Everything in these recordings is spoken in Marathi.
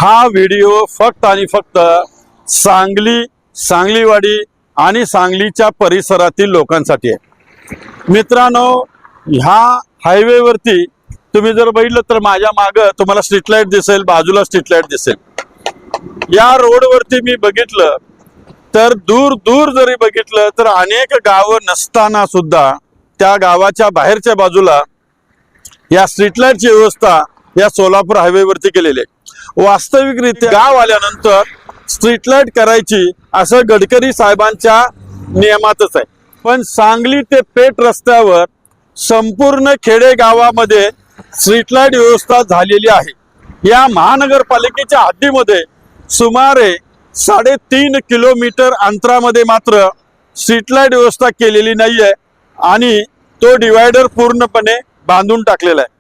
हा व्हिडिओ फक्त आणि फक्त सांगली, सांगलीवाडी आणि सांगलीच्या परिसरातील लोकांसाठी आहे। मित्रांनो, ह्या हायवेवरती तुम्ही जर बघितलं तर माझ्या मागे तुम्हाला स्ट्रीट लाईट दिसेल, बाजूला स्ट्रीट लाईट दिसेल। या रोडवरती मी बघितलं तर दूर दूर जरी बघितलं तर अनेक गावं नसताना सुद्धा त्या गावाच्या बाहेरच्या बाजूला या स्ट्रीट लाईटची व्यवस्था या सोलापूर हायवेवरती केलेली आहे। वास्तविकरित्या गाव आल्यानंतर स्ट्रीट लाईट करायची असं गडकरी साहेबांच्या नियमातच आहे, पण सांगली ते पेठ रस्त्यावर संपूर्ण खेडेगावामध्ये स्ट्रीट लाईट व्यवस्था झालेली आहे। या महानगरपालिकेच्या हद्दीमध्ये सुमारे 3.5 किलोमीटर अंतरामध्ये मात्र स्ट्रीट लाईट व्यवस्था केलेली नाहीये आणि तो डिवायडर पूर्णपणे बांधून टाकलेला आहे।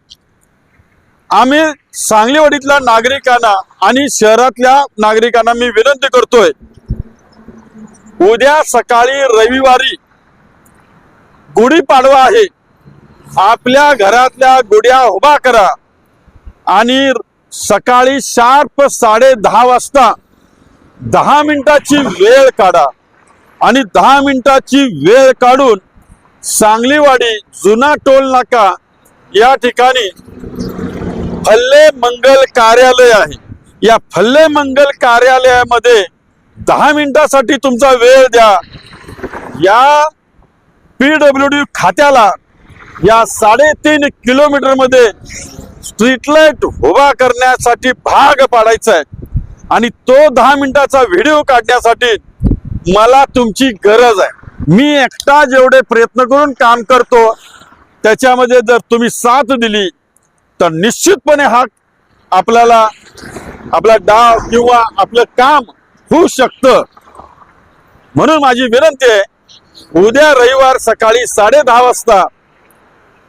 आम्ही सांगलीवाडीतल्या नागरिकांना आणि शहरातल्या नागरिकांना मी विनंती करतोय, उद्या सकाळी रविवारी गुढीपाडवा आहे, आपल्या घरातल्या गुढ्या उभा करा आणि सकाळी शार्प 10:30 वाजता 10 मिनिटाची वेळ काढा आणि 10 मिनिटाची वेळ काढून सांगलीवाडी जुना टोल नाका या ठिकाणी फल्ले मंगल कार्यालय आहे। या फल्ले मंगल कार्यालयामध्ये 10 मिनिटासाठी तुमचा वेळ द्या। या PWD खात्याला या 3.5 किलोमीटर मध्ये स्ट्रीट लाईट उभा करण्यासाठी भाग पाडायचा आहे आणि तो 10 मिनिटाचा व्हिडिओ काढण्यासाठी मला तुमची गरज आहे। मी एकटा जेवढे प्रयत्न करून काम करतो त्याच्यामध्ये जर तुम्ही साथ दिली तर निश्चितपणे हा आपल्याला आपला डाव किंवा आपलं काम होऊ शकतं। म्हणून माझी विनंती आहे, उद्या रविवार सकाळी 10:30 वाजता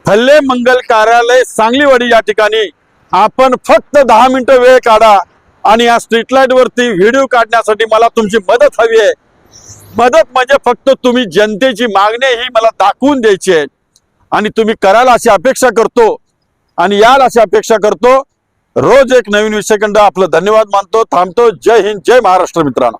फल्ले मंगल कार्यालय सांगलीवाडी या ठिकाणी आपण फक्त 10 मिनिटं वेळ काढा आणि या स्ट्रीट लाईट वरती व्हिडिओ काढण्यासाठी मला तुमची मदत हवी आहे। मदत म्हणजे फक्त तुम्ही जनतेची मागणी ही मला दाखवून द्यायची आहे आणि तुम्ही कराल अशी अपेक्षा करतो आणि याल अशी अपेक्षा करतो। रोज एक नवीन विषयखंड आपलं धन्यवाद मानतो, थांबतो। जय हिंद, जय महाराष्ट्र मित्रांनो।